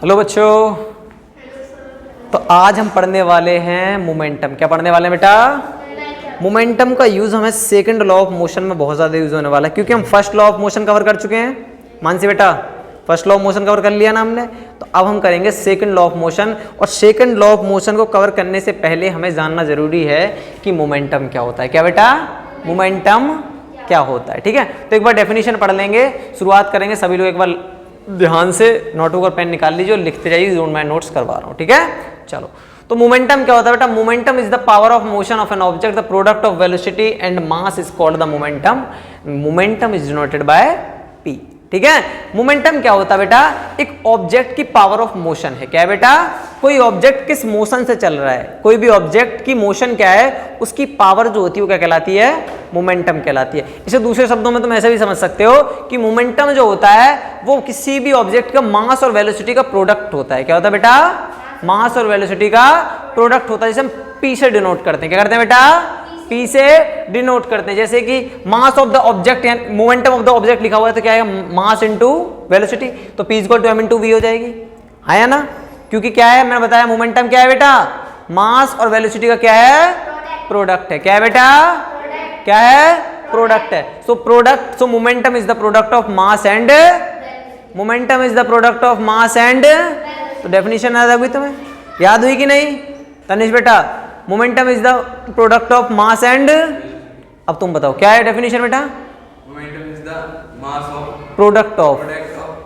Hello बच्चों, तो आज हम पढ़ने वाले हैं मोमेंटम। क्या पढ़ने वाले हैं बेटा? मोमेंटम का यूज हमें सेकंड लॉ ऑफ मोशन में बहुत ज्यादा यूज होने वाला है, क्योंकि हम first law of motion cover कर चुके हैं। मानसी बेटा, first law of motion cover कर लिया ना हमने, तो अब हम करेंगे सेकंड लॉ ऑफ मोशन। और सेकंड लॉ ऑफ मोशन को कवर करने से पहले हमें जानना जरूरी है कि मोमेंटम क्या होता है। क्या बेटा? मोमेंटम क्या होता है। ठीक है, तो एक बार डेफिनेशन पढ़ लेंगे, शुरुआत करेंगे। सभी लोग एक बार ध्यान से नोटबुक और पेन निकाल लीजिए और लिखते जाइए, जो मैं नोट्स करवा रहा हूँ। ठीक है, चलो। तो मोमेंटम क्या होता है बेटा? Momentum is the power of motion of an object, the product of velocity and mass is called the momentum. Momentum is denoted by P. ठीक है, मोमेंटम क्या होता है बेटा? एक ऑब्जेक्ट की पावर ऑफ मोशन है। क्या है बेटा? कोई ऑब्जेक्ट किस मोशन से चल रहा है, कोई भी ऑब्जेक्ट की मोशन क्या है, उसकी पावर जो होती है वो क्या कहलाती है? मोमेंटम कहलाती है। इसे दूसरे शब्दों में तुम ऐसे भी समझ सकते हो कि मोमेंटम जो होता है वो किसी भी ऑब्जेक्ट का मास और वेलोसिटी का प्रोडक्ट होता है। क्या होता है बेटा? मास और वेलोसिटी का प्रोडक्ट होता है, जिसे हम पी से डिनोट करते हैं। क्या करते हैं बेटा? पी से डिनोट करते हैं। जैसे कि mass of the object, momentum of the object लिखा हुआ है तो क्या है? मास इंटू वेलोसिटी, तो P equal to M into V हो जाएगी। है या ना? क्योंकि क्या है, मैंने बताया मोमेंटम क्या है बेटा? मास और वेलोसिटी का क्या है? प्रोडक्ट है। क्या है बेटा? क्या है? प्रोडक्ट है। So product, so momentum is the product of mass and, momentum is the product of mass and. तो डेफिनेशन याद आ गई तुम्हें? याद हुई कि नहीं तनिष बेटा? Momentum is the product of mass and, अब तुम बताओ क्या है डेफिनेशन बेटा? Momentum is the mass of product of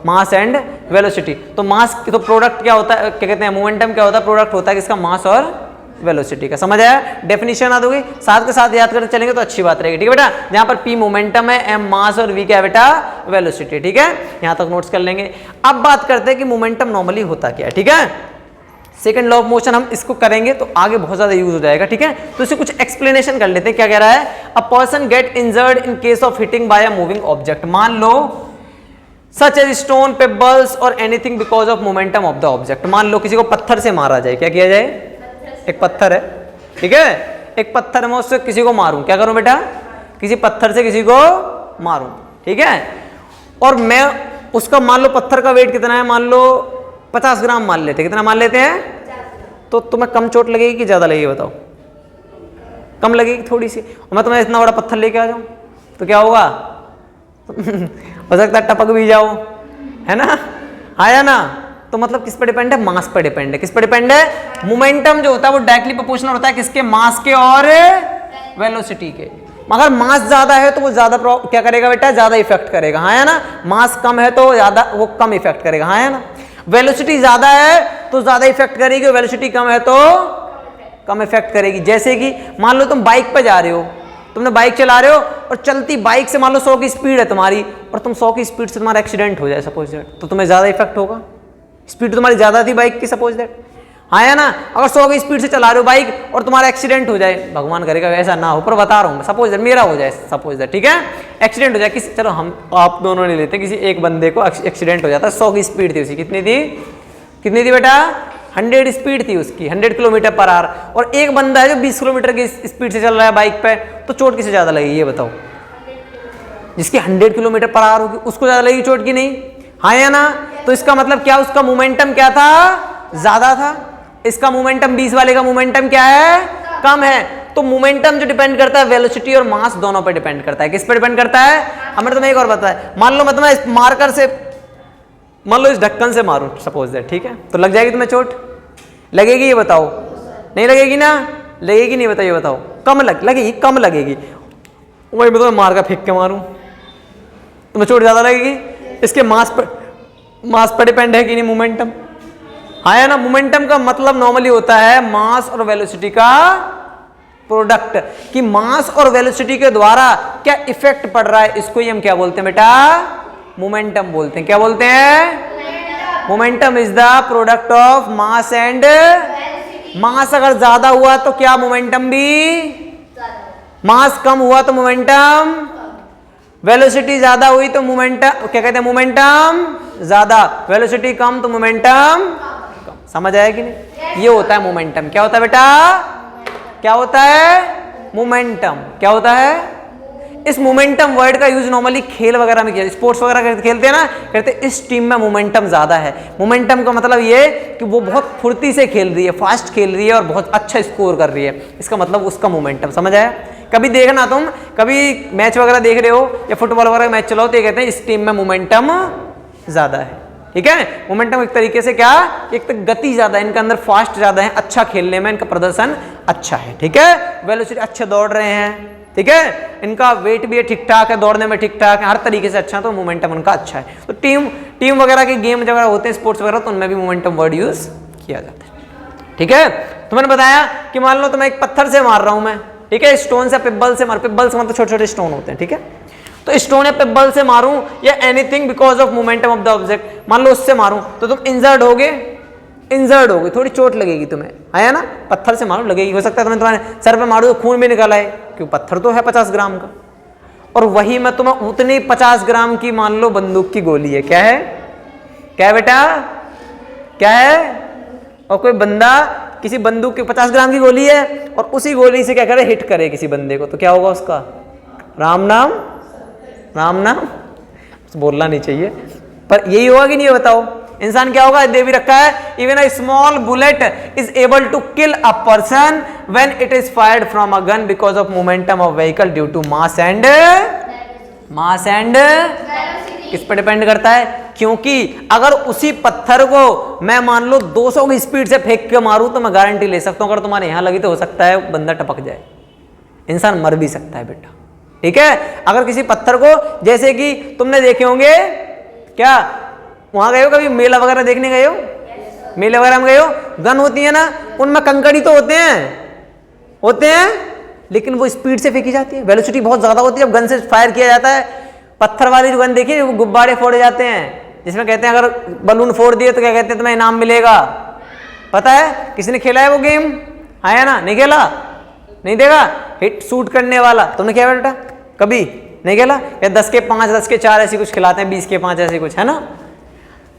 mass and velocity. तो मास, तो प्रोडक्ट क्या होता है, क्या कहते हैं? मोमेंटम क्या होता है? प्रोडक्ट होता है किसका? मास और वेलोसिटी का। समझ आया? डेफिनेशन याद होगी, साथ के साथ याद करते चलेंगे तो अच्छी बात रहेगी। ठीक है बेटा, जहां पर P मोमेंटम है, M मास और V क्या है बेटा? वेलोसिटी। ठीक है, यहां तक नोट्स कर लेंगे। अब बात करते हैं कि मोमेंटम नॉर्मली होता क्या है। ठीक है, सेकंड लॉ ऑफ मोशन हम इसको करेंगे तो आगे बहुत ज्यादा यूज हो जाएगा। ठीक है, तो इसे कुछ एक्सप्लेनेशन कर लेते हैं। क्या कह रहा है? A person get injured in case of hitting by a moving object. मान लो सच एज स्टोन, पेबल्स और anything because of momentum of the object. मान लो किसी को पत्थर से मारा जाए। क्या किया जाए? एक पत्थर है, ठीक है, एक पत्थर मैं उससे किसी को मारूं। क्या करूं बेटा? किसी पत्थर से किसी को मारूं। ठीक है, और मैं उसका, मान लो पत्थर का वेट कितना है, मान लो 50 ग्राम मान लेते हैं। कितना मान लेते हैं? तो तुम्हें कम चोट लगेगी कि ज्यादा लगेगी बताओ? कम लगेगी थोड़ी सी। और मैं तुम्हें इतना बड़ा पत्थर लेके आ जाऊं तो क्या होगा? हो सकता है टपक भी जाओ, है ना? आया ना? तो मतलब किस पर डिपेंड है? मास पर डिपेंड है। किस पर डिपेंड है? मोमेंटम जो होता है वो डायरेक्टली प्रोपोर्शनल होता है किसके? मास के और वेलोसिटी के। मगर मास ज्यादा है तो वो ज्यादा क्या करेगा बेटा? ज्यादा इफेक्ट करेगा। हाँ है ना? मास कम है तो ज्यादा वो कम इफेक्ट करेगा। हाँ है ना? वेलोसिटी ज्यादा है तो ज्यादा इफेक्ट करेगी, वेलोसिटी कम है तो कम इफेक्ट करेगी। जैसे कि मान लो तुम बाइक पे जा रहे हो, तुमने बाइक चला रहे हो और चलती बाइक से मान लो 100 की स्पीड है तुम्हारी, और तुम 100 की स्पीड से तुम्हारा एक्सीडेंट हो जाए सपोज दैट, तो तुम्हें ज्यादा इफेक्ट होगा। स्पीड तुम्हारी ज्यादा थी बाइक की सपोज दैट। हाँ है ना? अगर 100 की स्पीड से चला रहे हो बाइक और तुम्हारा एक्सीडेंट हो जाए, भगवान करेगा ऐसा ना हो, पर बता रहा हूँ सपोज दैट मेरा हो जाए, सपोज दैट, ठीक है, एक्सीडेंट हो जाए किसी, चलो हम आप दोनों नहीं लेते, किसी एक बंदे को एक्सीडेंट हो जाता है, 100 की स्पीड थी उसकी, कितनी थी? कितनी थी बेटा? 100 स्पीड थी उसकी, 100 किलोमीटर पर आवर, और एक बंदा है जो 20 किलोमीटर की स्पीड से चल रहा है बाइक पे, तो चोट किसे ज्यादा लगेगी ये बताओ? जिसकी 100 किलोमीटर पर आवर होगी उसको ज्यादा लगेगी चोट की, नहीं? हाँ या ना? तो इसका मतलब क्या? उसका मोमेंटम क्या था? ज्यादा था। इसका मोमेंटम 20 वाले का मोमेंटम क्या है? कम है। तो मोमेंटम जो डिपेंड करता है वेलोसिटी और मास दोनों पर डिपेंड करता है। किस पर डिपेंड करता है? हमें तुम्हें एक और बताया, मान लो मैं तुम्हें इस मार्कर से, मान लो इस ढक्कन से मारूं सपोज दैट, ठीक है, तो लग जाएगी तुम्हें चोट? लगेगी ये बताओ? नहीं लगेगी ना? लगेगी नहीं बताइए बताओ? कम लगेगी, कम लगेगी। वही मैं तुम्हें मार का फेंक के मारूं तुम्हें चोट ज्यादा लगेगी। इसके मास पर डिपेंड है कि नहीं मोमेंटम? हाँ या ना? मोमेंटम का मतलब नॉर्मली होता है मास और वेलोसिटी का प्रोडक्ट, कि मास और वेलोसिटी के द्वारा क्या इफेक्ट पड़ रहा है, इसको ही हम क्या बोलते हैं बेटा? मोमेंटम बोलते हैं। क्या बोलते हैं? Momentum is the product of mass and, mass अगर ज्यादा हुआ तो क्या मोमेंटम भी? मास कम हुआ तो मोमेंटम, वेलोसिटी ज्यादा हुई तो मोमेंटम, क्या कहते हैं? मोमेंटम ज्यादा, वेलोसिटी कम तो मोमेंटम कम। समझ आया कि नहीं? ये होता है मोमेंटम। क्या होता है बेटा? क्या होता है? मोमेंटम। क्या होता है? इस मोमेंटम वर्ड का यूज नॉर्मली खेल वगैरह में किया, स्पोर्ट्स वगैरह खेलते हैं ना, कहते हैं इस टीम में मोमेंटम ज्यादा है। मोमेंटम का मतलब ये कि वो बहुत फुर्ती से खेल रही है, फास्ट खेल रही है और बहुत अच्छा स्कोर कर रही है, इसका मतलब उसका मोमेंटम। समझ आया? कभी देखना तुम, कभी मैच वगैरह देख रहे हो या फुटबॉल वगैरह मैच चलाओ तो ये कहते हैं इस टीम में मोमेंटम ज्यादा है। ठीक है, मोमेंटम एक तरीके से क्या, एक तो गति ज्यादा है इनके अंदर, फास्ट ज्यादा है, अच्छा खेलने में इनका प्रदर्शन अच्छा है। ठीक है, वेलोसिटी अच्छे दौड़ रहे हैं। ठीक है, इनका वेट भी है ठीक ठाक है, दौड़ने में ठीक ठाक है, हर तरीके से अच्छा, तो मोमेंटम उनका अच्छा है। तो टीम वगैरह के गेम वगैरह होते हैं स्पोर्ट्स वगैरह, तो उनमें भी मोमेंटम वर्ड यूज किया जाता है। ठीक है, तो मैंने बताया कि मान लो तो मैं एक पत्थर से मार रहा हूं मैं, ठीक है, स्टोन से, पिब्बल से मार, पिब्बल से मतलब छोटे छोटे स्टोन होते हैं। ठीक है, तो स्टोन या पिब्बल से मारूं या anything because of momentum of the object, मान लो उससे मारूं तो तुम इंजर्ड होगे, थोड़ी चोट लगेगी तुम्हें, आया ना, पत्थर से मारो लगेगी, हो सकता है तुम्हारे सर पे मारो तो खून भी निकल आए, क्यों पत्थर तो है 50 ग्राम का। और वही मैं तुम्हें उतनी 50 ग्राम की मान लो बंदूक की गोली है, क्या है, क्या है बेटा, क्या है, और कोई बंदा किसी बंदूक की 50 ग्राम की गोली है और उसी गोली से क्या करे, हिट करे किसी बंदे को, तो क्या होगा उसका, राम नाम, राम नाम। बोलना नहीं चाहिए पर यही होगा कि नहीं, बताओ। इंसान क्या होगा, दे भी रखा है, even a small bullet is able to kill a person when it is fired from a gun because of momentum of vehicle due to mass and किस पर डिपेंड करता है, क्योंकि अगर उसी पत्थर को मैं मान लो 200 की स्पीड से फेंक के मारूं तो मैं गारंटी ले सकता हूं अगर तुम्हारे यहां लगी तो हो सकता है बंदा टपक जाए, इंसान मर भी सकता है बेटा। ठीक है, अगर किसी पत्थर को, जैसे कि तुमने देखे होंगे, क्या वहां गए हो कभी, मेला वगैरह देखने गए हो, मेले वगैरह में गए हो, गन होती है ना, उनमें कंकड़ी तो होते हैं लेकिन वो स्पीड से फेंकी जाती है, वेलोसिटी बहुत ज्यादा होती है। जब गन से फायर किया जाता है, पत्थर वाली जो गन देखिए, वो गुब्बारे फोड़े जाते हैं, जिसमें कहते हैं अगर बलून फोड़ दिए तो क्या कहते हैं, तुम्हें इनाम मिलेगा। पता है, किसी ने खेला है वो गेम, आया ना, नहीं खेला, नहीं देगा, हिट शूट करने वाला, तुमने क्या बेटा कभी नहीं खेला, या 10 के 5 10 के 4 ऐसी कुछ खिलाते हैं, 20 के 5 ऐसी कुछ, है ना।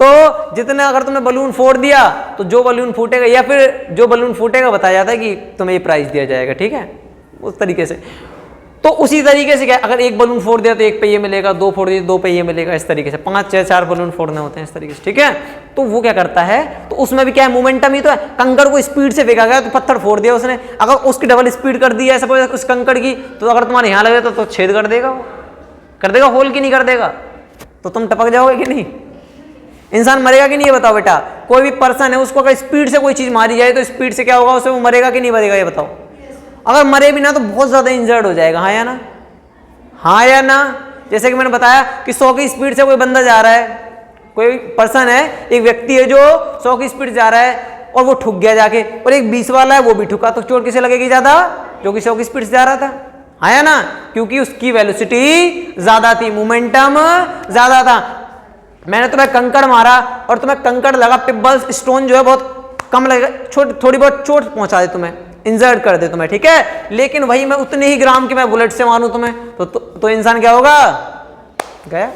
तो जितने अगर तुमने बलून फोड़ दिया तो जो बलून फूटेगा, या फिर जो बलून फूटेगा बताया जाता है कि तुम्हें ये प्राइज दिया जाएगा। ठीक है, उस तरीके से। तो उसी तरीके से क्या, अगर एक बलून फोड़ दिया तो 1 पहिए मिलेगा, 2 फोड़ दिया 2 पहिए मिलेगा, इस तरीके से 5 6 4 बलून फोड़ने होते हैं इस तरीके से। ठीक है, तो वो क्या करता है, तो उसमें भी क्या है, मोमेंटम ही तो है। कंकड़ को स्पीड से फेंका गया तो पत्थर फोड़ दिया उसने, अगर उसकी डबल स्पीड कर दिया सपोज उस कंकड़ की, तो अगर तुम्हारे यहाँ लगे तो छेद कर देगा, वो कर देगा, होल की नहीं कर देगा, तो तुम टपक जाओगे कि नहीं, इंसान मरेगा कि नहीं, ये बताओ बेटा। कोई भी पर्सन है, उसको अगर स्पीड से कोई चीज मारी जाए तो स्पीड से क्या होगा, उसे वो मरेगा कि नहीं मरेगा, ये बताओ। अगर मरे भी ना तो बहुत ज्यादा इंजर्ड हो जाएगा, हाँ या ना, हाँ या ना। जैसे कि मैंने बताया कि 100 की स्पीड से कोई बंदा जा रहा है, कोई पर्सन है, एक व्यक्ति है जो 100 की स्पीड जा रहा है और वो ठुक गया जाके, और एक 20 वाला है वो भी ठुका, तो चोट किसे लगेगी ज्यादा, जो कि 100 की स्पीड से जा रहा था, हाँ या ना, क्योंकि उसकी वेलोसिटी ज्यादा थी, मोमेंटम ज्यादा था। मैंने तुम्हें कंकड़ मारा और तुम्हें कंकड़ लगा, पिब्बल स्टोन जो है बहुत कम लगेगा, थोड़ी बहुत चोट पहुंचा दे तुम्हें, इंजर्ड कर दे तुम्हें। ठीक है, लेकिन वही मैं उतने ही ग्राम की मैं बुलेट से मारूं तुम्हें, तो इंसान क्या होगा, गया।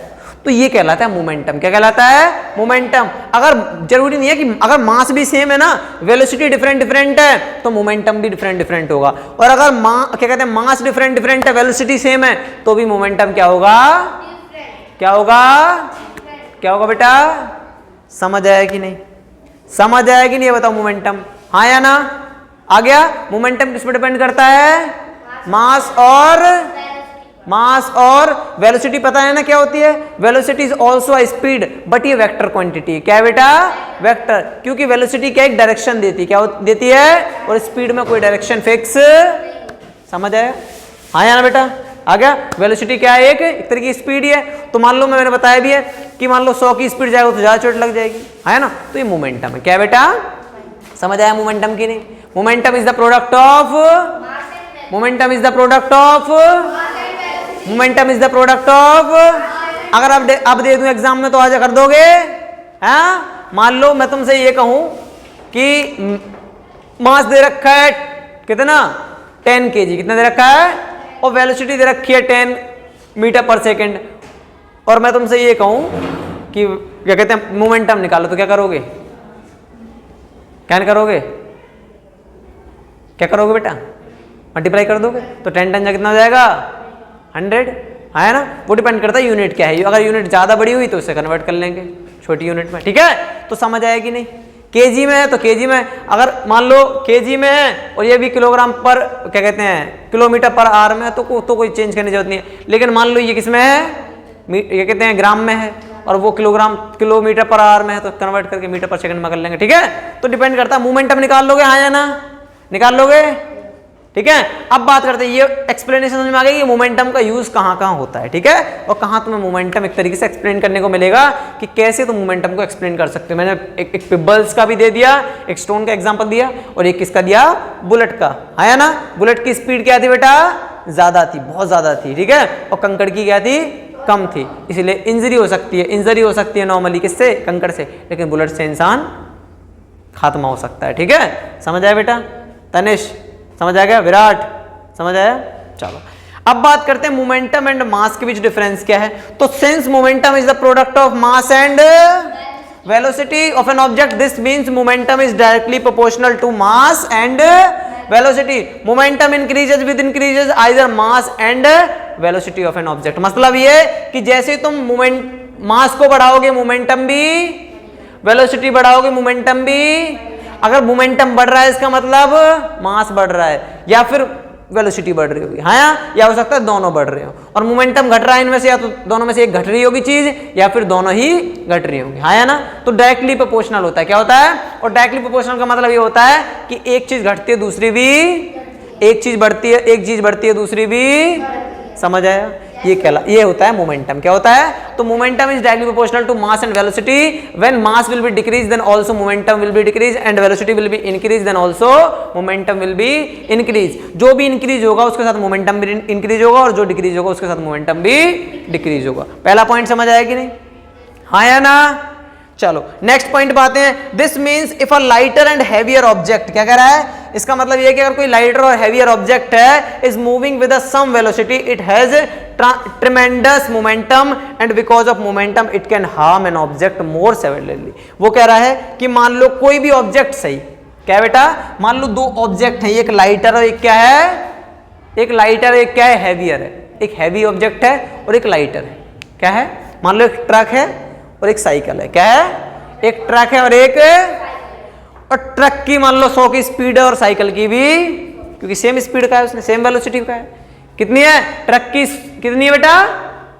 तो ये कहलाता है मोमेंटम। क्या कहलाता है, मोमेंटम। अगर जरूरी नहीं है कि अगर मास भी सेम है ना, वेलोसिटी डिफरेंट है, तो मोमेंटम भी डिफरेंट होगा। और अगर क्या कहते हैं, मास डिफरेंट है, वेलोसिटी सेम है, तो भी मोमेंटम क्या होगा, क्या होगा, क्या होगा बेटा, समझ आया कि नहीं, समझ आया कि नहीं, बताओ मोमेंटम, हाँ या ना। आ गया, मोमेंटम किस पर डिपेंड करता है, मास और वेलोसिटी। पता है ना क्या होती है, velocity is also a speed, but ये वेक्टर क्वांटिटी, क्या है बेटा, वेक्टर। क्योंकि वेलोसिटी क्या एक डायरेक्शन देती, क्या देती है, और स्पीड में कोई डायरेक्शन फिक्स, समझ आया, हाँ या ना बेटा। आ गया, वेलोसिटी क्या है, एक तरीके की स्पीड ही है। तो मान लो मैंने बताया भी है कि मान लो 100 की स्पीड जाएगा तो ज्यादा चोट लग जाएगी, है ना, तो ये मोमेंटम है। क्या बेटा, समझ आया मोमेंटम की नहीं। Momentum is the product of, momentum is the product of, momentum is the product of. अगर अब दे दूं एग्जाम में तो आज कर दोगे, हाँ। मान लो मैं तुमसे ये कहूं कि मास दे रखा है कितना, 10 kg, कितना दे रखा है, और वेलोसिटी दे रखी है 10 मीटर पर सेकेंड, और मैं तुमसे ये कहूं कि क्या कहते हैं, मोमेंटम निकालो, तो क्या करोगे, क्या करोगे, क्या करोगे बेटा, मल्टीप्लाई कर दोगे, तो 10 10 कितना हो जाएगा, 100 है ना, वो डिपेंड करता है यूनिट क्या है। अगर यूनिट ज़्यादा बड़ी हुई तो उसे कन्वर्ट कर लेंगे छोटी यूनिट में, ठीक है। तो समझ आएगी नहीं, केजी में है तो केजी में, अगर मान लो केजी में है और ये भी किलोग्राम पर क्या कहते हैं किलोमीटर पर आवर में है तो कोई चेंज करने की जरूरत नहीं है। लेकिन मान लो ये किस में है, ये कहते हैं ग्राम में है और वो किलोमीटर पर आवर में है, तो कन्वर्ट करके मीटर पर सेकंड में कर लेंगे, ठीक है। तो डिपेंड करता है, मोमेंटम निकाल लोगे हाँ या ना, निकाल लोगे, ठीक है। अब बात करते हैं, ये एक्सप्लेनेशन समझ में आ गई कि मोमेंटम का यूज कहाँ कहाँ होता है, ठीक है। और कहाँ तुम्हें मोमेंटम एक तरीके से एक्सप्लेन करने को मिलेगा कि कैसे तुम मोमेंटम को एक्सप्लेन कर सकते हो। मैंने एक पिबल्स का भी दे दिया, एक स्टोन का एग्जांपल दिया और एक किसका दिया, बुलेट का, है या ना। बुलेट की स्पीड क्या थी बेटा, ज्यादा थी, बहुत ज्यादा थी, ठीक है। और कंकड़ की क्या थी, कम थी, इसलिए इंजरी हो सकती है, इंजरी हो सकती है नॉर्मली किससे, कंकड़ से, लेकिन बुलेट से इंसान खात्मा हो सकता है, ठीक है। समझ आया बेटा, तनिष समझ आ गया, विराट समझ आया। चलो अब बात करते हैं मोमेंटम एंड मास के बीच डिफरेंस क्या है। तो since momentum is the product of mass and velocity of an object, this means momentum is directly proportional to mass and velocity. Momentum increases with increases either mass and velocity of an object. मतलब ये कि जैसे तुम mass को बढ़ाओगे momentum भी, velocity बढ़ाओगे momentum भी। अगर मोमेंटम बढ़ रहा है इसका मतलब मास बढ़ रहा है, या फिर वेलोसिटी बढ़ रही होगी, हाँ, या हो सकता है दोनों बढ़ रहे हो। और मोमेंटम घट रहा है इनमें से, या तो दोनों में से एक घट रही होगी चीज, या फिर दोनों ही घट रही होंगी, हाँ या ना। तो डायरेक्टली प्रोपोर्शनल होता है, क्या होता है, और डायरेक्टली प्रोपोर्शनल का मतलब ये होता है कि एक चीज घटती है दूसरी भी, एक चीज बढ़ती है, एक चीज बढ़ती है दूसरी भी, समझ आया। ये होता है मोमेंटम। क्या होता है, तो momentum is directly proportional to mass and velocity. When mass will be decrease then also momentum will be decrease, and velocity will be increase then also momentum will be increase. जो भी increase होगा उसके साथ momentum भी increase होगा, और जो decrease होगा उसके साथ मोमेंटम भी डिक्रीज होगा। पहला पॉइंट समझ आया कि नहीं, हाँ या ना। चलो नेक्स्ट पॉइंट बातें हैं। This means if a lighter and heavier object, क्या कह रहा है, इसका मतलब ये है कि अगर कोई लाइटर और हैवियर ऑब्जेक्ट है is moving with a some velocity, it has tremendous momentum and because of momentum it can harm an object more severely. वो कह रहा है कि मान लो कोई भी ऑब्जेक्ट, सही क्या बेटा, मान लो दो ऑब्जेक्ट है, एक लाइटर और एक क्या है, एक लाइटर एक क्या है, हैवियर है। एक हैवी ऑब्जेक्ट है और एक लाइटर है, क्या है, मान लो एक ट्रक है और एक साइकिल है, क्या है, एक ट्रक है और एक, और ट्रक की मान लो 100 की स्पीड है और साइकिल की भी, क्योंकि सेम स्पीड का है, उसने सेम वेलोसिटी का है। कितनी है, ट्रक की कितनी है बेटा,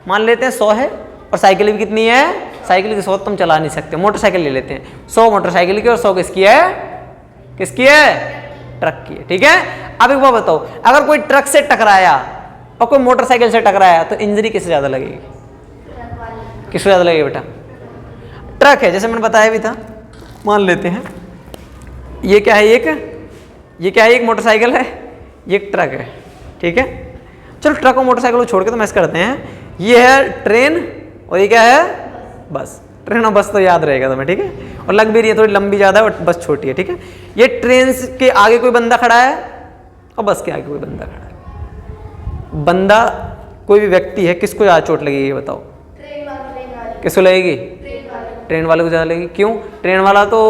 मान लेते हैं 100 है, और साइकिल भी कितनी है, साइकिल की 100 तुम चला नहीं सकते, मोटरसाइकिल ले लेते हैं, 100 मोटरसाइकिल की और 100 किसकी है, किसकी है, ट्रक की है, ठीक है। अब एक बात बताओ, अगर कोई ट्रक से टकराया और कोई मोटरसाइकिल से टकराया तो इंजरी किससे ज्यादा लगेगी, किससे ज्यादा लगेगी बेटा, ट्रक है, जैसे मैंने बताया भी था। मान लेते हैं ये क्या है, ये क्या है, एक मोटरसाइकिल है, ये एक ट्रक है, ठीक है। चलो ट्रक और मोटरसाइकिल को छोड़ के तो मैच करते हैं। ये है ट्रेन और ये क्या है, बस। ट्रेन और बस तो याद रहेगा तुम्हें, ठीक है, और लग भी रही है, थोड़ी लंबी ज़्यादा है और बस छोटी है, ठीक है। ये ट्रेन के आगे कोई बंदा खड़ा है और बस के आगे कोई बंदा खड़ा है। बंदा कोई भी व्यक्ति है, किसको ज़्यादा चोट लगेगी ये बताओ, किसको लगेगी, ट्रेन वाले को ज़्यादा लगेगी। क्यों, ट्रेन वाला तो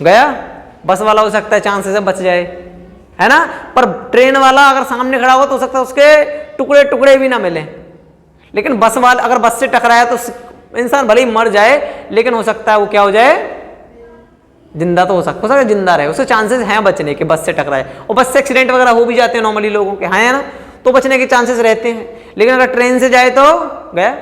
गया, बस वाला हो सकता है चांसेस है बच जाए, है ना। पर ट्रेन वाला अगर सामने खड़ा हो तो हो सकता है उसके टुकड़े टुकड़े भी ना मिले। लेकिन बस वाला अगर बस से टकराया तो इंसान भले ही मर जाए, लेकिन हो सकता है वो क्या हो जाए, जिंदा तो हो सकता है जिंदा रहे, उसके चांसेस हैं बचने के, बस से टकराए। और बस से एक्सीडेंट वगैरह हो भी जाते हैं नॉर्मली लोगों के, है ना, तो बचने के चांसेस रहते हैं। लेकिन अगर ट्रेन से जाए तो गया,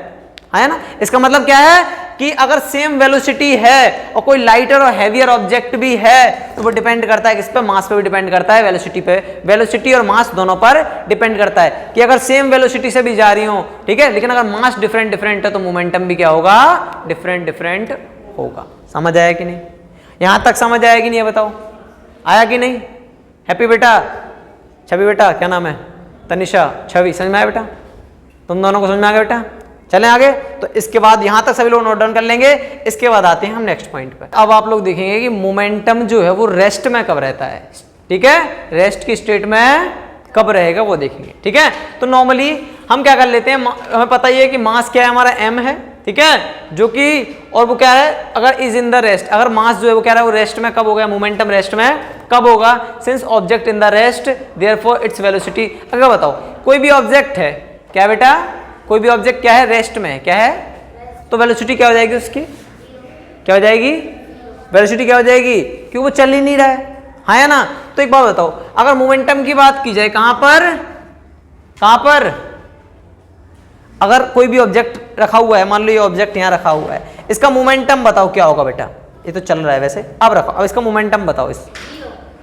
है ना। इसका मतलब क्या है कि अगर सेम वेलोसिटी है और कोई लाइटर और हैवियर ऑब्जेक्ट भी है तो वो डिपेंड करता है किस पे, मास पे भी डिपेंड करता है, वेलोसिटी पे। वेलोसिटी और मास दोनों पर डिपेंड करता है कि अगर सेम वेलोसिटी से भी जा रही हो, ठीक है, लेकिन अगर मास डिफरेंट डिफरेंट है तो मोमेंटम भी क्या होगा, डिफरेंट डिफरेंट होगा। समझ आया कि नहीं, यहां तक समझ आया कि नहीं, बताओ आया कि नहीं। हैप्पी बेटा, छवि बेटा, क्या नाम है, तनिषा, छवि, समझ में आया बेटा, तुम दोनों को समझ में आ गया बेटा। चलें आगे। तो इसके बाद यहां तक सभी लोग नोट डाउन कर लेंगे। इसके बाद आते हैं हम नेक्स्ट पॉइंट पर। अब आप लोग देखेंगे कि मोमेंटम जो है वो रेस्ट में कब रहता है, ठीक है, रेस्ट की स्टेट में कब रहेगा वो देखेंगे, ठीक है। तो नॉर्मली हम क्या कर लेते हैं, हमें पता ही है कि मास क्या है हमारा, m है, ठीक है, जो कि और वो क्या है, अगर इज इन द रेस्ट, अगर मास जो है वो कह रहा है वो रेस्ट में कब हो गया, मोमेंटम रेस्ट में कब होगा, since object in the rest therefore its velocity. अगर बताओ कोई भी ऑब्जेक्ट है, क्या बेटा, कोई भी ऑब्जेक्ट क्या है, रेस्ट में है, क्या है, तो वेलोसिटी क्या हो जाएगी उसकी, क्या हो जाएगी, वेलोसिटी क्या हो जाएगी, क्योंकि वो चल ही नहीं रहा है, हाँ या ना। तो एक बात बताओ, अगर मोमेंटम की बात की जाए कहां पर, कहां पर, अगर कोई भी ऑब्जेक्ट रखा हुआ है, मान लो ये ऑब्जेक्ट यहां रखा हुआ है, इसका मोमेंटम बताओ क्या होगा बेटा, ये तो चल रहा है वैसे, अब रखो, अब इसका मोमेंटम बताओ, इस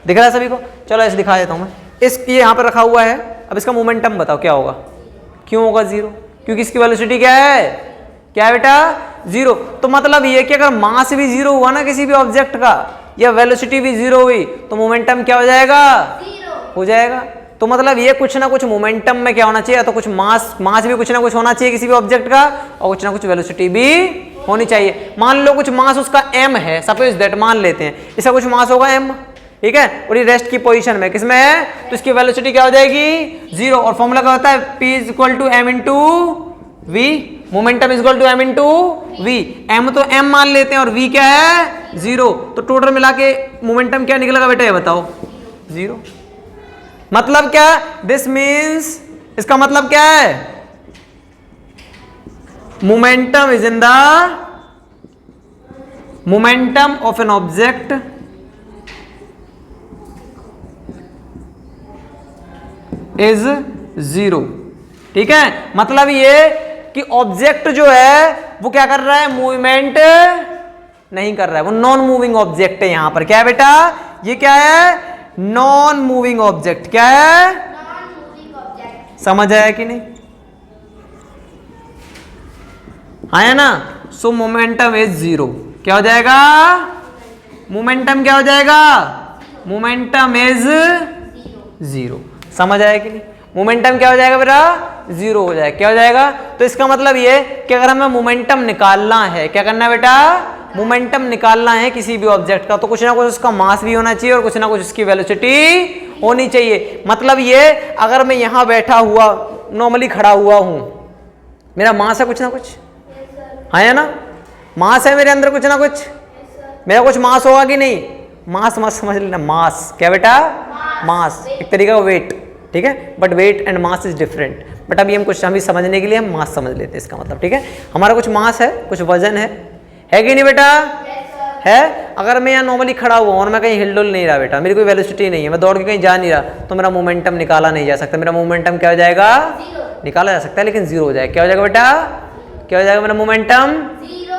दिख रहा है सभी को, चलो ऐसे दिखा देता हूं मैं, इस ये यहां पर रखा हुआ है, अब इसका मोमेंटम बताओ क्या होगा, क्यों होगा जीरो, क्योंकि इसकी वेलोसिटी क्या है, क्या है बेटा, जीरो। तो मतलब ये कि अगर मास भी जीरो हुआ ना किसी भी ऑब्जेक्ट का, या वेलोसिटी भी जीरो हुई, तो मोमेंटम क्या हो जाएगा, हो जाएगा। तो मतलब ये कुछ ना कुछ मोमेंटम में क्या होना चाहिए, तो कुछ मास भी कुछ ना कुछ होना चाहिए किसी भी ऑब्जेक्ट का, और कुछ ना कुछ वेलोसिटी भी होनी चाहिए। मान लो कुछ मास उसका m है, सपोज दैट, मान लेते हैं इसका कुछ मास होगा m, ठीक है, और ये रेस्ट की पोजीशन में किसमें है, तो इसकी वेलोसिटी क्या हो जाएगी, जीरो। और फॉर्मूला क्या होता है, p is equal to m into v, momentum is equal to m into v, m तो m मान लेते हैं और v क्या है, जीरो। तो टोटल मिला के मोमेंटम क्या निकलेगा बेटा, ये बताओ, जीरो। मतलब क्या, दिस मीन्स, इसका मतलब क्या है, momentum is in the, momentum of an object is zero, ठीक है। मतलब ये कि ऑब्जेक्ट जो है वो क्या कर रहा है, मूवमेंट नहीं कर रहा है, वो नॉन मूविंग ऑब्जेक्ट है। यहां पर क्या है बेटा, ये क्या है, नॉन मूविंग ऑब्जेक्ट, क्या है, नॉन मूविंग ऑब्जेक्ट, समझ आया कि नहीं, आया ना। सो मोमेंटम इज जीरो, क्या हो जाएगा, मोमेंटम क्या हो जाएगा, मोमेंटम इज जीरो, समझ आया कि नहीं, मोमेंटम क्या हो जाएगा बेटा, जीरो हो जाएगा, क्या हो जाएगा। तो इसका मतलब ये कि अगर हमें मोमेंटम निकालना है, क्या करना है बेटा, मोमेंटम निकालना है किसी भी ऑब्जेक्ट का, तो कुछ ना कुछ उसका मास भी होना चाहिए और कुछ ना कुछ उसकी वेलोसिटी होनी चाहिए। मतलब ये अगर मैं यहां बैठा हुआ नॉर्मली खड़ा हुआ हूं, मेरा मास है कुछ ना कुछ, हाँ है ना, मास है मेरे अंदर कुछ ना कुछ, मेरा कुछ मास होगा कि नहीं, मास मास समझ लेना, मास क्या बेटा, मास एक तरीका का वेट, ठीक है, but weight and mass is different. But अभी हम कुछ हम समझने के लिए हम मास समझ लेते हैं, इसका मतलब, ठीक है, हमारा कुछ मास है, कुछ वजन है कि नहीं बेटा, है। अगर मैं यहाँ नॉर्मली खड़ा हुआ हूँ और मैं कहीं हिलडुल नहीं रहा बेटा, मेरी कोई वेलोसिटी नहीं है, मैं दौड़ के कहीं जा नहीं रहा, तो मेरा मोमेंटम निकाला नहीं जा सकता, मेरा मोमेंटम क्या हो जाएगा, निकाला जा सकता है लेकिन जीरो हो जाएगा, क्या हो जाएगा बेटा, क्या हो जाएगा मेरा मोमेंटम,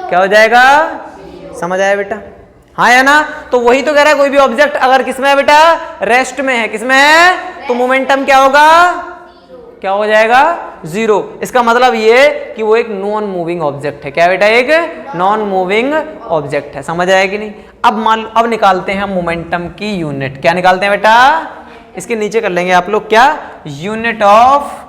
क्या हो जाएगा, समझ आया बेटा, हाँ या ना। तो वही तो कह रहा है, कोई भी ऑब्जेक्ट अगर किसमें है बेटा, रेस्ट में है, किसमें है, तो मोमेंटम क्या होगा, क्या हो जाएगा, जीरो। इसका मतलब ये कि वो एक नॉन मूविंग ऑब्जेक्ट है, क्या बेटा, एक नॉन मूविंग ऑब्जेक्ट है, समझ आया कि नहीं। अब निकालते हैं हम मोमेंटम की यूनिट, क्या निकालते हैं बेटा, इसके नीचे कर लेंगे आप लोग, क्या, यूनिट ऑफ,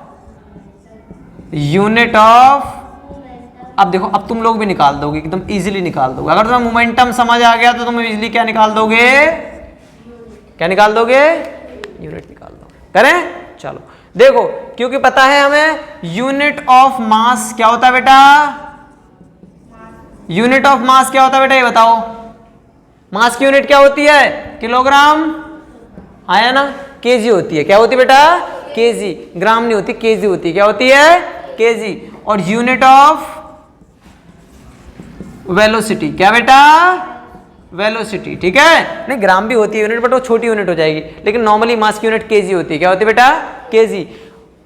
अब देखो, अब तुम लोग भी निकाल दोगे, एकदम इजीली निकाल दोगे, अगर तुम्हें मोमेंटम समझ आ गया तो तुम इजीली क्या निकाल दोगे, क्या निकाल दोगे, यूनिट निकाल दोगे। करें, चलो देखो, क्योंकि पता है हमें यूनिट ऑफ मास क्या होता है बेटा, यूनिट ऑफ मास क्या होता है बेटा, ये बताओ, मास की यूनिट क्या होती है, किलोग्राम, आया ना, केजी होती है, क्या होती है बेटा, केजी, ग्राम नहीं होती, केजी होती है, क्या होती है, केजी। और यूनिट ऑफ वेलोसिटी, क्या बेटा, वेलोसिटी, ठीक है, नहीं ग्राम भी होती है यूनिट, बट वो छोटी यूनिट हो जाएगी, लेकिन नॉर्मली मास की यूनिट केजी होती है, क्या होती है बेटा, केजी।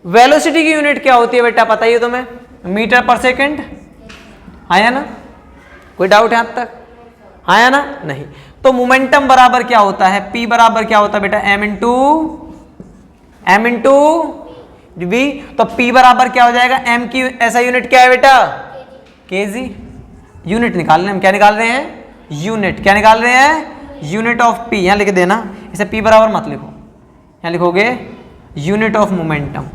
वेलोसिटी की यूनिट क्या होती है बेटा, पता ही है तुम्हें, मीटर पर सेकंड, आया ना, कोई डाउट है अब तक, आया ना, नहीं। तो मोमेंटम बराबर क्या होता है, P बराबर क्या होता है बेटा, m इंटू v। तो P बराबर क्या हो जाएगा, m की ऐसा यूनिट क्या है बेटा, केजी। यूनिट निकाल रहे हैं हम, क्या निकाल रहे हैं, यूनिट, क्या निकाल रहे हैं, यूनिट ऑफ P, यहां लिख देना, इसे P बराबर मत लिखो, यहां लिखोगे unit of momentum,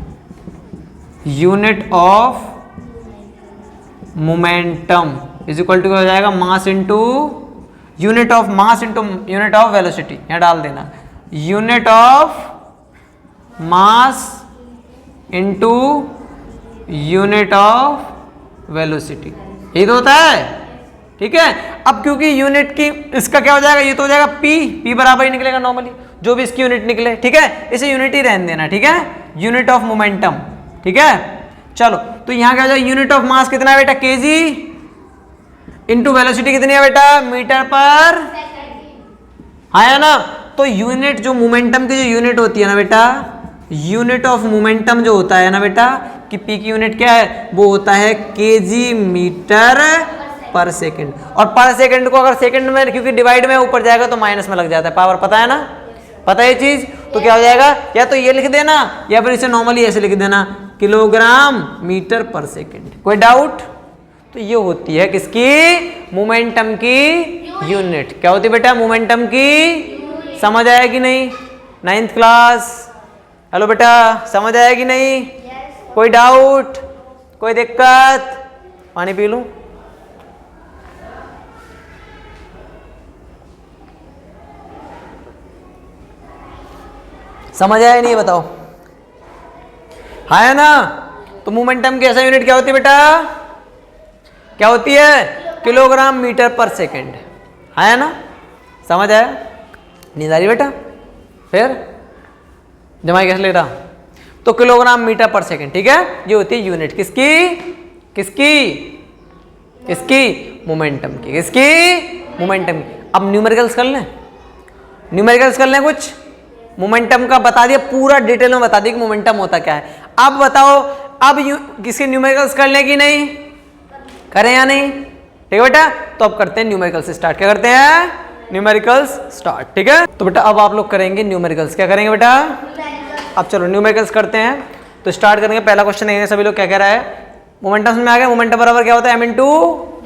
unit of momentum is equal to क्या हो जाएगा, mass into unit of mass into unit of velocity, यहां डाल देना, unit of mass into unit of velocity, यही तो होता है, ठीक है। अब क्योंकि यूनिट की इसका क्या हो जाएगा, ये तो हो जाएगा p बराबर ही निकलेगा नॉर्मली, जो भी इसकी यूनिट निकले, ठीक है। इसे यूनिट ही रहने देना, ठीक है, यूनिट ऑफ मोमेंटम, ठीक है। चलो तो यहाँ क्या हो जाएगा, यूनिट ऑफ मास कितना है बेटा, केजी, इंटू वेलोसिटी कितनी है बेटा, मीटर पर, है ना। तो यूनिट जो मोमेंटम की जो यूनिट होती है ना बेटा, यूनिट ऑफ मोमेंटम जो होता है ना बेटा, कि p की यूनिट क्या है, वो होता है केजी मीटर पर सेकंड। और पर सेकंड को अगर सेकंड में, क्योंकि डिवाइड में ऊपर जाएगा तो माइनस में लग जाता है पावर, पता है ना, पता है ये चीज। तो क्या हो जाएगा, या तो ये लिख देना या फिर इसे नॉर्मली ऐसे लिख देना, किलोग्राम मीटर पर सेकंड। कोई डाउट। तो ये होती है किसकी, मोमेंटम की यूनिट। क्या होती है बेटा, मोमेंटम की। समझ आया कि नहीं, 9th क्लास। हेलो बेटा, समझ आया कि नहीं, कोई डाउट, कोई दिक्कत। पानी पी लूं। समझ आया नहीं, बताओ, है ना। तो मोमेंटम की ऐसा यूनिट क्या होती है बेटा, क्या होती है, किलोग्राम मीटर पर सेकंड, है ना। समझ आया, नींद आ रही बेटा, फिर जमाई कैसे ले रहा। तो किलोग्राम मीटर पर सेकंड, ठीक है, ये होती है यूनिट किसकी, किसकी, किसकी, मोमेंटम की, किसकी, मोमेंटम की। अब न्यूमेरिकल्स कर लें, न्यूमेरिकल्स कर लें कुछ। मोमेंटम का बता दिया, पूरा डिटेल में बता दिया कि मोमेंटम होता क्या है। अब बताओ, अब किसके न्यूमेरिकल्स कर लें कि नहीं, करें या नहीं, ठीक है बेटा। तो अब करते हैं न्यूमेरिकल्स स्टार्ट। क्या करते हैं, न्यूमेरिकल्स स्टार्ट, ठीक है। तो बेटा अब आप लोग करेंगे न्यूमेरिकल्स। क्या करेंगे बेटा, अब चलो न्यूमेरिकल्स करते हैं। तो स्टार्ट करेंगे, पहला क्वेश्चन देखेंगे सभी लोग क्या कह रहा है। मोमेंटम में आ गया, मोमेंटम बराबर क्या होता है, m इंटू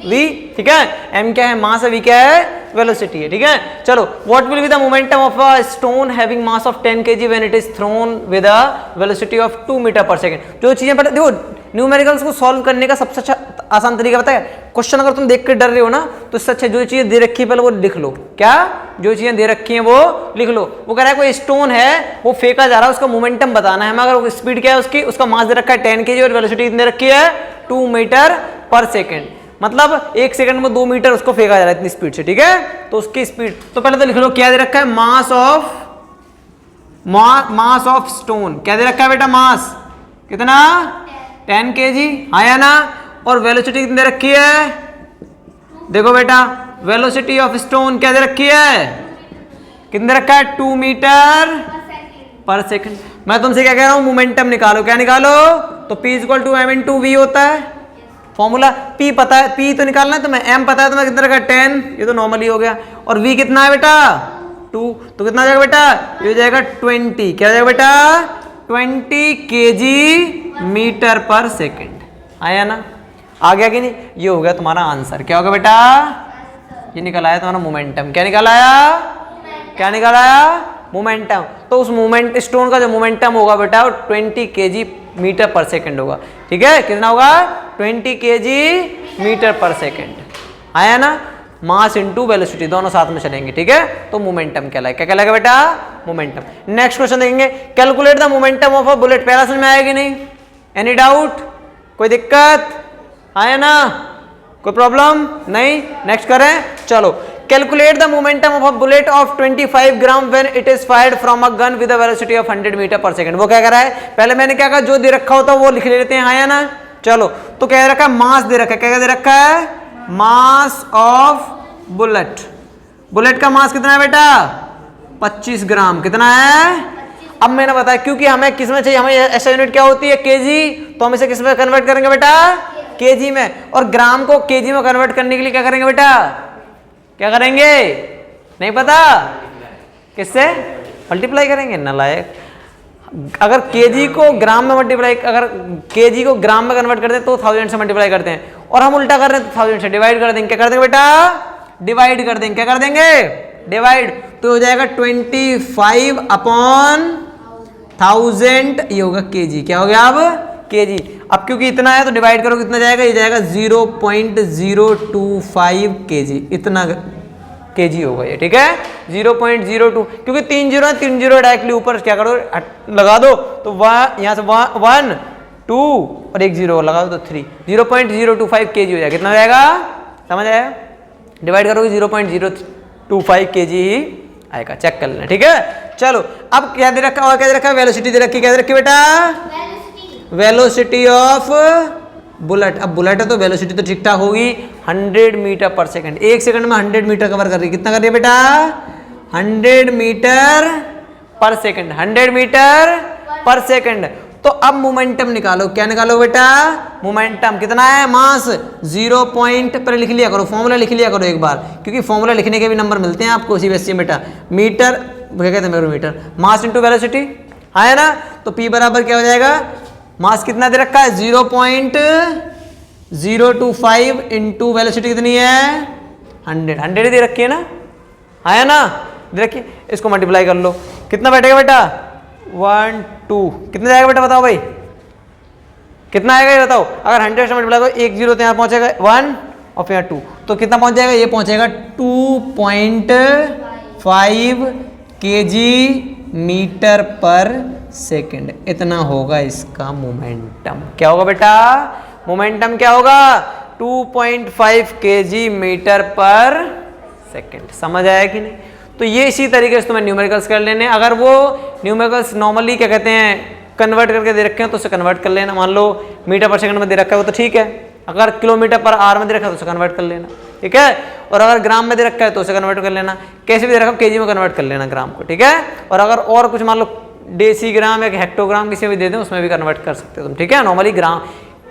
वी, ठीक है। m क्या है, मास है, v क्या है, वेलोसिटी है, ठीक है। चलो, what will be the momentum of a stone having mass of 10 kg when it is thrown with a velocity of 2 metre per second. जो चीजें पता, देखो न्यूमेरिकल्स को सॉल्व करने का सबसे अच्छा आसान तरीका पता है, क्वेश्चन अगर तुम देख कर डर रहे हो ना, तो इससे अच्छा जो चीजें दे रखी है पहले वो लिख लो। क्या, जो चीजें दे रखी हैं वो लिख लो। वो कह रहा है कोई स्टोन है, वो फेंका जा रहा है, उसका मोमेंटम बताना है हमें। अगर स्पीड क्या है उसकी, उसका मास दे रखा है 10 kg और वेलोसिटी दे रखी है 2 मीटर पर सेकेंड, मतलब 1 सेकंड में 2 मीटर उसको फेंका जा रहा है इतनी स्पीड से, ठीक है। तो उसकी स्पीड, तो पहले तो लिख लो क्या दे रखा है, मास ऑफ स्टोन। क्या दे रखा है बेटा, मास कितना, 10 kg, हाँ या ना। और वेलोसिटी कितनी दे रखी है, देखो बेटा, वेलोसिटी ऑफ स्टोन क्या दे रखी है, कितने रखा है, 2 मीटर पर सेकंड। मैं तुमसे क्या कह रहा हूं, मोमेंटम निकालो। क्या निकालो, तो P equal to m into V होता है फॉर्मूला। P पता है, P तो निकालना है तुम्हें, m पता है तुम्हें कितना रखा, 10, ये तो नॉर्मली हो गया। और v कितना है बेटा, 2, तो कितना आ जाएगा बेटा, ये हो जाएगा 20। क्या हो जाएगा बेटा, 20 kg मीटर पर सेकेंड, आया ना। आ गया कि नहीं, ये हो गया तुम्हारा आंसर। क्या होगा बेटा, ये निकल आया तुम्हारा मोमेंटम। क्या निकल आया, क्या निकल आया, मोमेंटम। तो उस मोमेंट स्टोन का जो मोमेंटम होगा बेटा वो 20 kg मीटर पर सेकंड होगा, ठीक है। कितना होगा, 20 kg मीटर पर सेकंड, आया ना। मास इंटू वेलोसिटी दोनों साथ में चलेंगे, ठीक है। तो मोमेंटम कहलाएगा, क्या कहलाएगा बेटा, मोमेंटम। नेक्स्ट क्वेश्चन देखेंगे, calculate the momentum of a bullet. पहला समझ में आएगी नहीं, एनी डाउट, कोई दिक्कत, आया ना, कोई प्रॉब्लम नहीं। नेक्स्ट करें, चलो। Calculate the momentum of a bullet of 25 gram when it is fired from a gun with a velocity of 100 metre per second. वो क्या कर रहा है, पहले मैंने क्या कहा, जो दे रखा होता है वो लिख लेते हैं, आया ना। चलो, तो क्या दे रखा है, मास दे रखा है। क्या दे रखा है, मास ऑफ बुलेट। बुलेट का मास कितना है बेटा, 25 ग्राम। कितना है, अब मैंने बताया क्योंकि हमें किस में चाहिए, हमें ऐसा यूनिट क्या होती है, केजी, तो हम इसे किस में कन्वर्ट करेंगे बेटा, केजी में। और ग्राम को केजी में कन्वर्ट करने के लिए क्या करेंगे बेटा, क्या करेंगे, नहीं पता, किससे मल्टीप्लाई करेंगे, नालायक। अगर केजी को ग्राम में मल्टीप्लाई, अगर केजी को ग्राम में कन्वर्ट करते हैं तो 1000 से मल्टीप्लाई करते हैं, और हम उल्टा कर रहे हैं तो 1000 से डिवाइड कर देंगे। क्या कर देंगे बेटा, डिवाइड कर देंगे। क्या कर देंगे, डिवाइड। तो हो जाएगा 25 अपॉन 1000, ये होगा केजी। क्या हो गया अब, केजी। अब क्योंकि इतना है तो डिवाइड करो, कितना जाएगा, ये जाएगा 0.025 केजी, इतना केजी होगा ये, ठीक है। 0.02, क्योंकि 3 जीरो है, 3 जीरो डायरेक्टली ऊपर क्या करो, लगा दो, तो यहाँ से 1 2 और एक 0 लगाओ तो 3, 0.025 kg हो जाएगा। कितना हो जाएगा, समझ आया? डिवाइड करोगे 0.025 kg ही आएगा, चेक कर लेना, ठीक है। चलो अब क्या दे रखा, और क्या दे रखा है, वेलोसिटी दे रखी, क्या दे रखी बेटा, वेलोसिटी ऑफ बुलेट। अब बुलेट है तो वेलोसिटी तो ठीक ठाक होगी, 100 मीटर पर सेकंड, एक सेकंड में 100 मीटर कवर कर रही है। कितना कर रही है बेटा, 100 metre per second, 100 metre per second. तो अब मोमेंटम निकालो, क्या निकालो बेटा, मोमेंटम कितना है, मास 0 पॉइंट पर लिख लिया करो, फॉर्मूला लिख लिया करो एक बार, क्योंकि फॉर्मूला लिखने के भी नंबर मिलते हैं आपको उसी वैसे बेटा। मीटर क्या कहते हैं, मीटर, मास इंटू वेलोसिटी, है ना। तो P बराबर क्या हो जाएगा, मास कितना दे रखा है, 0.025 इंटू वेलोसिटी कितनी है, 100, 100 दे रखी है ना, है ना, दे रखिए। इसको मल्टीप्लाई कर लो, कितना बैठेगा बेटा, 1 2, कितना जाएगा बेटा बताओ भाई, कितना आएगा ये बताओ। अगर 100 से मल्टीप्लाई करो, 1 0 तो यहाँ पहुंचेगा 1 और फिर 2, तो कितना पहुंच जाएगा, ये पहुंचेगा 2.5 kg मीटर पर सेकंड। इतना होगा इसका मोमेंटम। क्या होगा बेटा, मोमेंटम क्या होगा, 2.5 kg मीटर पर सेकंड। समझ आया कि नहीं। तो ये इसी तरीके से तुम्हें न्यूमेरिकल्स कर लेने। अगर वो न्यूमेरिकल्स नॉर्मली क्या कहते हैं कन्वर्ट करके दे रखे हैं तो उसे कन्वर्ट कर लेना। मान लो मीटर पर सेकंड में दे रखा है वो तो ठीक है, अगर किलोमीटर पर आवर में दे रखा है तो उसे कन्वर्ट कर लेना, ठीक है। और अगर ग्राम में दे रखा है तो उसे कन्वर्ट कर लेना, कैसे भी दे रखा है केजी में कन्वर्ट कर लेना ग्राम को, ठीक है। और अगर और कुछ मान लो डेसीग्राम या हेक्टोग्राम किसी में भी दे दें उसमें भी कन्वर्ट कर सकते हो तुम, ठीक है। नॉर्मली ग्राम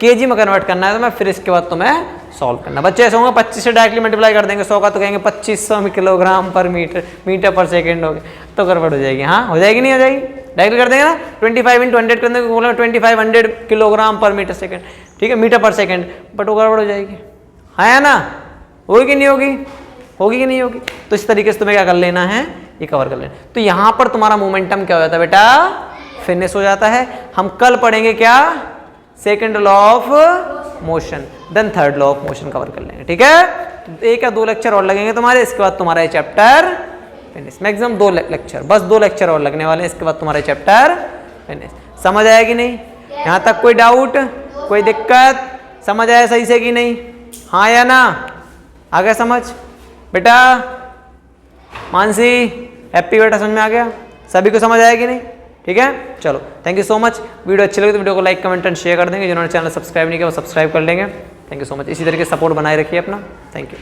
केजी में कन्वर्ट करना है तो मैं फिर इसके बाद तुम्हें सॉल्व करना। बच्चे ऐसे होंगे 25 से डायरेक्टली मल्टीप्लाई कर देंगे 100 का तो कहेंगे 2500 किलोग्राम पर मीटर पर सेकंड हो गया तो गड़बड़ हो जाएगी। हाँ हो जाएगी, नहीं हो जाएगी, डायरेक्टली कर देंगे ना। 25 × 100 कर देंगे, 2500 किलोग्राम पर मीटर सेकंड, ठीक है, मीटर पर सेकंड, बट वो गड़बड़ हो जाएगी, है ना। होगी कि नहीं होगी, होगी कि नहीं होगी। तो इस तरीके से तुम्हें क्या कर लेना है, ये कवर कर लेना। तो यहाँ पर तुम्हारा मोमेंटम क्या हो जाता है बेटा, फिनिश हो जाता है। हम कल पढ़ेंगे क्या, second law of motion, then third law of motion cover कर लेंगे, ठीक है। तो 1 या 2 लेक्चर और लगेंगे तुम्हारे, इसके बाद तुम्हारा ये चैप्टर फिनिश। मैक्सिमम 2 लेक्चर, बस 2 लेक्चर और लगने वाले हैं, इसके बाद तुम्हारा चैप्टर फिनिश। समझ आया कि नहीं, यहाँ तक कोई डाउट, कोई दिक्कत, समझ आया सही से कि नहीं, हाँ या ना, आ गया समझ बेटा। मानसी हैप्पी बेटा, समझ में आ गया, सभी को समझ आया कि नहीं, ठीक है। चलो thank you so much. Video अच्छी लगी तो वीडियो को लाइक कमेंट एंड शेयर कर देंगे, जिन्होंने चैनल सब्सक्राइब नहीं किया वो सब्सक्राइब कर लेंगे। थैंक यू सो मच, इसी तरीके सपोर्ट बनाए रखिए अपना, थैंक यू।